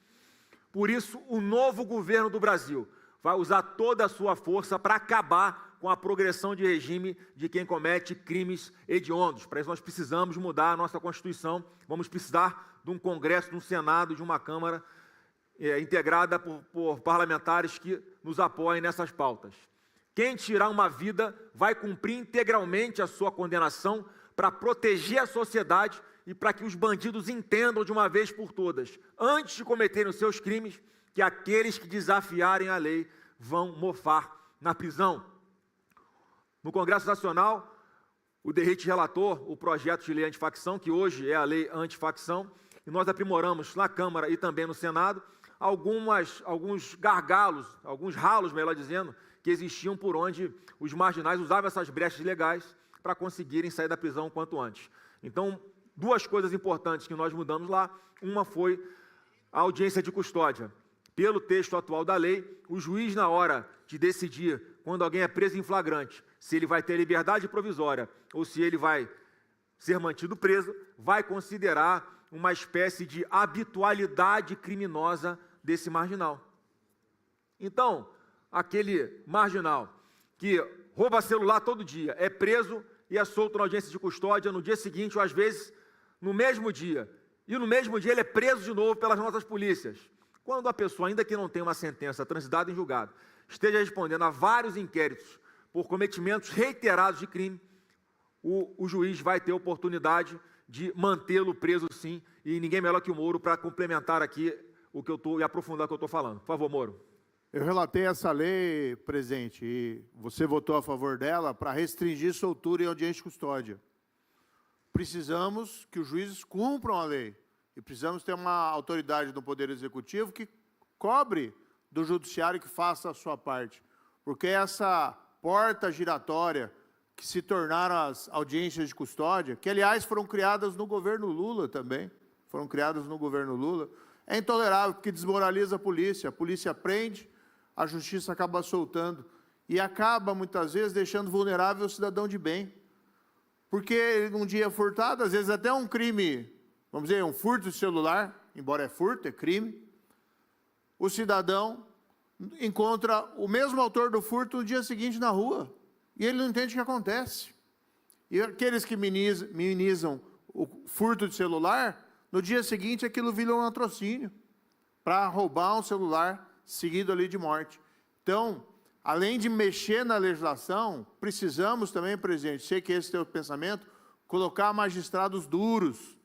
Por isso, o novo governo do Brasil vai usar toda a sua força para acabar com a progressão de regime de quem comete crimes hediondos. Para isso, nós precisamos mudar a nossa Constituição, vamos precisar de um Congresso, de um Senado, de uma Câmara integrada por parlamentares que nos apoiem nessas pautas. Quem tirar uma vida vai cumprir integralmente a sua condenação para proteger a sociedade e para que os bandidos entendam de uma vez por todas, antes de cometerem os seus crimes, que aqueles que desafiarem a lei vão mofar na prisão. No Congresso Nacional, o Derrite relatou o projeto de lei antifacção, que hoje é a lei antifacção, e nós aprimoramos na Câmara e também no Senado alguns gargalos, alguns ralos, melhor dizendo, que existiam por onde os marginais usavam essas brechas legais para conseguirem sair da prisão o quanto antes. Então, duas coisas importantes que nós mudamos lá. Uma foi a audiência de custódia. Pelo texto atual da lei, o juiz, na hora de decidir quando alguém é preso em flagrante, se ele vai ter liberdade provisória ou se ele vai ser mantido preso, vai considerar uma espécie de habitualidade criminosa desse marginal. Então, aquele marginal que rouba celular todo dia, é preso e é solto na audiência de custódia no dia seguinte, ou às vezes no mesmo dia. E no mesmo dia ele é preso de novo pelas nossas polícias. Quando a pessoa, ainda que não tenha uma sentença transitada em julgado, esteja respondendo a vários inquéritos por cometimentos reiterados de crime, o juiz vai ter oportunidade de mantê-lo preso sim, e ninguém melhor que o Moro para complementar aqui o que eu estou e aprofundar o que eu estou falando. Por favor, Moro. Eu relatei essa lei, presidente, e você votou a favor dela para restringir soltura e audiência de custódia. Precisamos que os juízes cumpram a lei. E precisamos ter uma autoridade do Poder Executivo que cobre do Judiciário que faça a sua parte. Porque essa porta giratória que se tornaram as audiências de custódia, que, aliás, foram criadas no governo Lula também, foram criadas no governo Lula, é intolerável, porque desmoraliza a polícia prende, a justiça acaba soltando e acaba, muitas vezes, deixando vulnerável o cidadão de bem. Porque um dia furtado, às vezes até um crime, vamos dizer, um furto de celular, embora é furto, é crime, o cidadão encontra o mesmo autor do furto no dia seguinte na rua, e ele não entende o que acontece. E aqueles que minimizam o furto de celular, no dia seguinte aquilo vira um latrocínio, para roubar um celular seguido ali de morte. Então, além de mexer na legislação, precisamos também, presidente, sei que esse é o teu pensamento, colocar magistrados duros,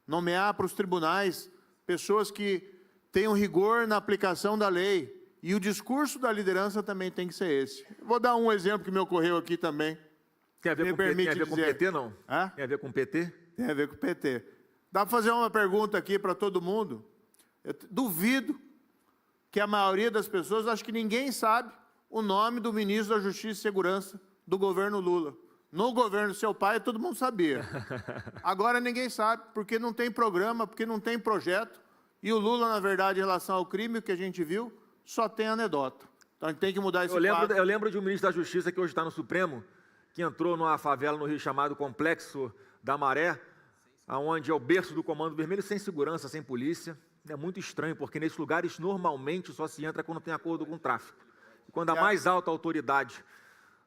nomear para os tribunais pessoas que tenham rigor na aplicação da lei. E o discurso da liderança também tem que ser esse. Vou dar um exemplo que me ocorreu aqui também. Tem a ver com PT, não? Hã? Tem a ver com PT? Tem a ver com o PT. Dá para fazer uma pergunta aqui para todo mundo? Eu duvido que a maioria das pessoas, acho que ninguém sabe o nome do ministro da Justiça e Segurança do governo Lula. No governo do seu pai, todo mundo sabia. Agora ninguém sabe, porque não tem programa, porque não tem projeto. E o Lula, na verdade, em relação ao crime, o que a gente viu, só tem anedota. Então a gente tem que mudar esse quadro. Eu lembro de um ministro da Justiça que hoje está no Supremo, que entrou numa favela no Rio chamado Complexo da Maré, onde é o berço do Comando Vermelho, sem segurança, sem polícia. É muito estranho, porque nesses lugares normalmente só se entra quando tem acordo com o tráfico. E quando a mais alta autoridade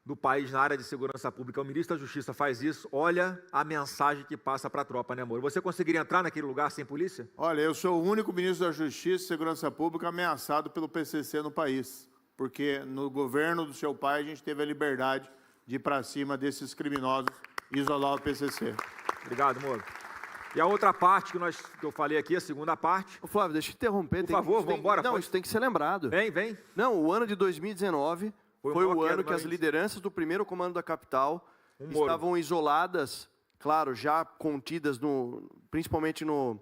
do país na área de segurança pública, o ministro da Justiça, faz isso, olha a mensagem que passa para a tropa, né, Moro? Você conseguiria entrar naquele lugar sem polícia? Olha, eu sou o único ministro da Justiça e Segurança Pública ameaçado pelo PCC no país, porque no governo do seu pai a gente teve a liberdade de ir para cima desses criminosos e isolar o PCC. Obrigado, Moro. E a outra parte que eu falei aqui, a segunda parte... Ô, Flávio, deixa eu interromper. Por favor, vamos embora. Não, isso tem que ser lembrado. Vem. Não, o ano de 2019 foi o ano que as lideranças do primeiro comando da capital estavam isoladas, claro, já contidas, principalmente no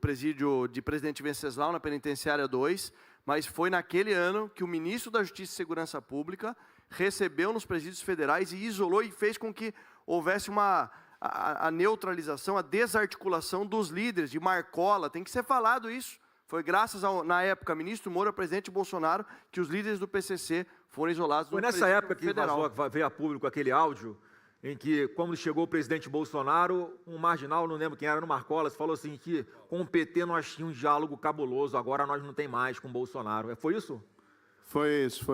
presídio de Presidente Venceslau, na Penitenciária 2, mas foi naquele ano que o ministro da Justiça e Segurança Pública recebeu nos presídios federais e isolou e fez com que houvesse a neutralização, a desarticulação dos líderes, de Marcola, tem que ser falado isso. Foi graças na época, ministro Moura, presidente Bolsonaro, que os líderes do PCC foram isolados. Foi nessa época que veio a público aquele áudio, em que, quando chegou o presidente Bolsonaro, um marginal, não lembro quem era, no Marcola, falou assim que com o PT nós tínhamos um diálogo cabuloso, agora nós não tem mais com o Bolsonaro. Foi isso? Foi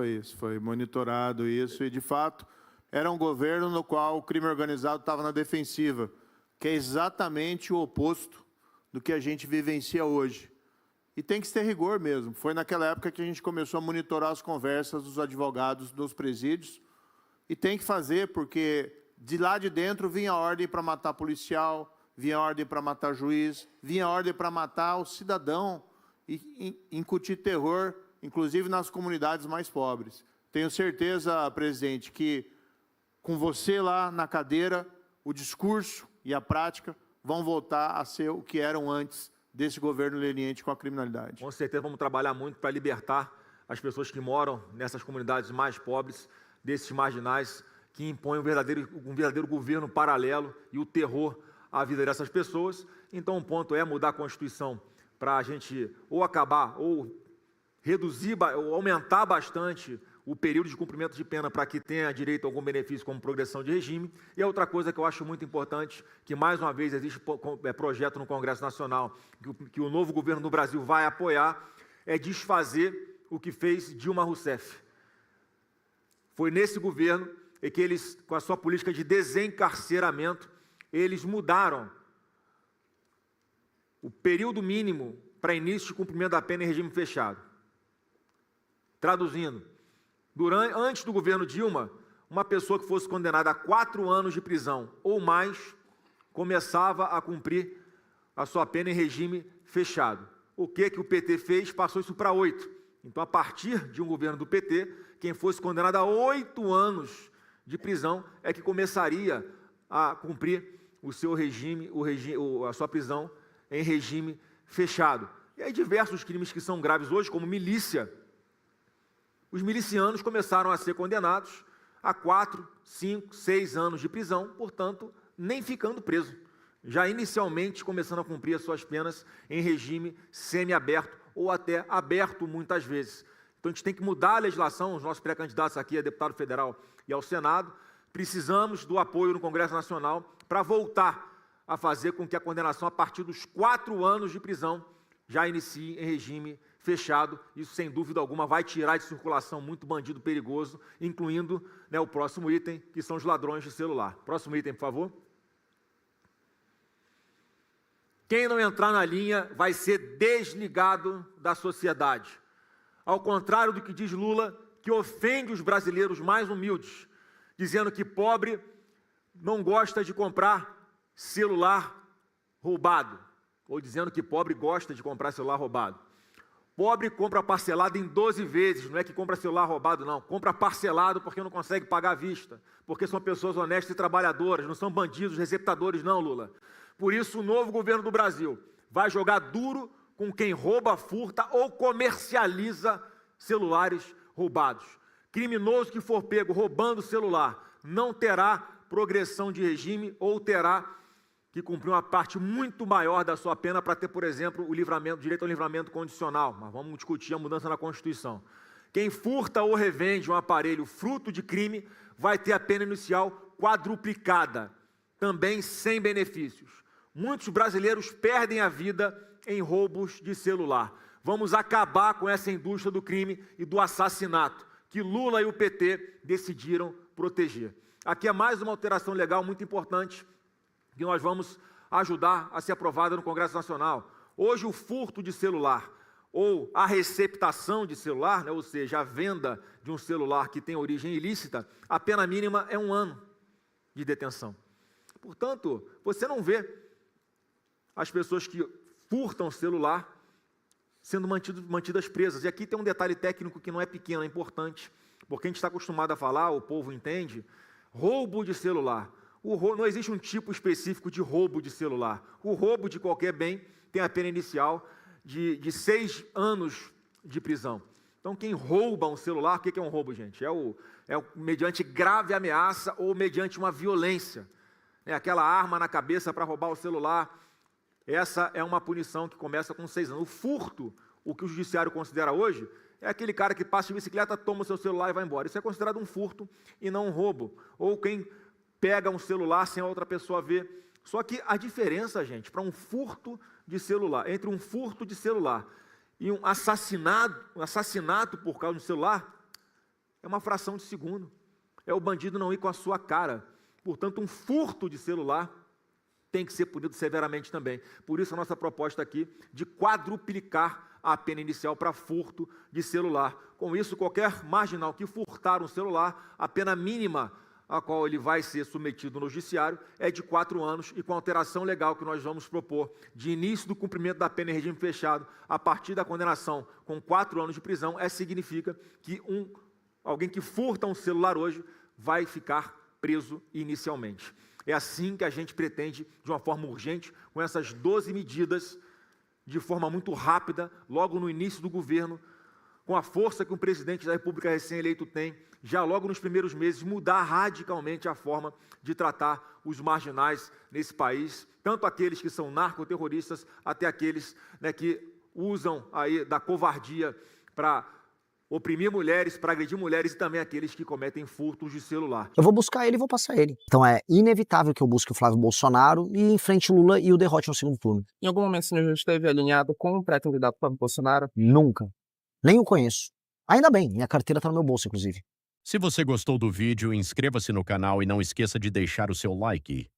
isso. Foi monitorado isso e, de fato, era um governo no qual o crime organizado estava na defensiva, que é exatamente o oposto do que a gente vivencia hoje. E tem que ter rigor mesmo. Foi naquela época que a gente começou a monitorar as conversas dos advogados dos presídios. E tem que fazer, porque de lá de dentro vinha ordem para matar policial, vinha ordem para matar juiz, vinha ordem para matar o cidadão e incutir terror, inclusive nas comunidades mais pobres. Tenho certeza, presidente, que com você lá na cadeira, o discurso e a prática vão voltar a ser o que eram antes desse governo leniente com a criminalidade. Com certeza vamos trabalhar muito para libertar as pessoas que moram nessas comunidades mais pobres, desses marginais, que impõem um verdadeiro governo paralelo e o terror à vida dessas pessoas. Então o ponto é mudar a Constituição para a gente ou acabar, ou reduzir, ou aumentar bastante o período de cumprimento de pena para que tenha direito a algum benefício como progressão de regime. E a outra coisa que eu acho muito importante, que mais uma vez existe projeto no Congresso Nacional, que o novo governo do Brasil vai apoiar, é desfazer o que fez Dilma Rousseff. Foi nesse governo que eles, com a sua política de desencarceramento, eles mudaram o período mínimo para início de cumprimento da pena em regime fechado. Traduzindo, antes do governo Dilma, uma pessoa que fosse condenada a 4 anos de prisão ou mais, começava a cumprir a sua pena em regime fechado. O que o PT fez? Passou isso para 8. Então, a partir de um governo do PT, quem fosse condenado a 8 anos de prisão é que começaria a cumprir o seu regime, a sua prisão em regime fechado. E aí diversos crimes que são graves hoje, como milícia, os milicianos começaram a ser condenados a 4, 5, 6 anos de prisão, portanto, nem ficando preso, já inicialmente começando a cumprir as suas penas em regime semiaberto ou até aberto muitas vezes. Então a gente tem que mudar a legislação, os nossos pré-candidatos aqui a deputado federal e ao Senado, precisamos do apoio no Congresso Nacional para voltar a fazer com que a condenação a partir dos 4 anos de prisão já inicie em regime fechado. Isso, sem dúvida alguma, vai tirar de circulação muito bandido perigoso, incluindo o próximo item, que são os ladrões de celular. Próximo item, por favor. Quem não entrar na linha vai ser desligado da sociedade. Ao contrário do que diz Lula, que ofende os brasileiros mais humildes, dizendo que pobre não gosta de comprar celular roubado, ou dizendo que pobre gosta de comprar celular roubado. Pobre compra parcelado em 12 vezes, não é que compra celular roubado, não. Compra parcelado porque não consegue pagar à vista, porque são pessoas honestas e trabalhadoras, não são bandidos, receptadores, não, Lula. Por isso, o novo governo do Brasil vai jogar duro com quem rouba, furta ou comercializa celulares roubados. Criminoso que for pego roubando celular não terá progressão de regime ou terá que cumprir uma parte muito maior da sua pena para ter, por exemplo, o direito ao livramento condicional. Mas vamos discutir a mudança na Constituição. Quem furta ou revende um aparelho fruto de crime vai ter a pena inicial quadruplicada, também sem benefícios. Muitos brasileiros perdem a vida em roubos de celular. Vamos acabar com essa indústria do crime e do assassinato, que Lula e o PT decidiram proteger. Aqui é mais uma alteração legal muito importante, que nós vamos ajudar a ser aprovada no Congresso Nacional. Hoje, o furto de celular ou a receptação de celular, ou seja, a venda de um celular que tem origem ilícita, a pena mínima é 1 ano de detenção. Portanto, você não vê as pessoas que furtam celular sendo mantidas presas. E aqui tem um detalhe técnico que não é pequeno, é importante, porque a gente está acostumado a falar, o povo entende, roubo de celular. Não existe um tipo específico de roubo de celular. O roubo de qualquer bem tem a pena inicial de 6 anos de prisão. Então, quem rouba um celular, o que é um roubo, gente? É mediante grave ameaça ou mediante uma violência. Aquela arma na cabeça para roubar o celular, essa é uma punição que começa com 6 anos. O furto, o que o judiciário considera hoje, é aquele cara que passa de bicicleta, toma o seu celular e vai embora. Isso é considerado um furto e não um roubo. Ou quem pega um celular sem a outra pessoa ver. Só que a diferença, gente, para um furto de celular, entre um furto de celular e um assassinato por causa do celular, é uma fração de segundo. É o bandido não ir com a sua cara. Portanto, um furto de celular tem que ser punido severamente também. Por isso a nossa proposta aqui de quadruplicar a pena inicial para furto de celular. Com isso, qualquer marginal que furtar um celular, a pena mínima a qual ele vai ser submetido no judiciário é de 4 anos, e com a alteração legal que nós vamos propor de início do cumprimento da pena em regime fechado, a partir da condenação com 4 anos de prisão, significa que alguém que furta um celular hoje vai ficar preso inicialmente. É assim que a gente pretende, de uma forma urgente, com essas 12 medidas, de forma muito rápida, logo no início do governo, com a força que o presidente da República recém-eleito tem, já logo nos primeiros meses, mudar radicalmente a forma de tratar os marginais nesse país, tanto aqueles que são narcoterroristas, até aqueles, né, que usam aí da covardia para oprimir mulheres, para agredir mulheres, e também aqueles que cometem furtos de celular. Eu vou buscar ele e vou passar ele. Então é inevitável que eu busque o Flávio Bolsonaro e enfrente o Lula e o derrote no segundo turno. Em algum momento o senhor já esteve alinhado com o pré-candidato Flávio Bolsonaro? Nunca. Nem o conheço. Ainda bem, minha carteira tá no meu bolso, inclusive. Se você gostou do vídeo, inscreva-se no canal e não esqueça de deixar o seu like.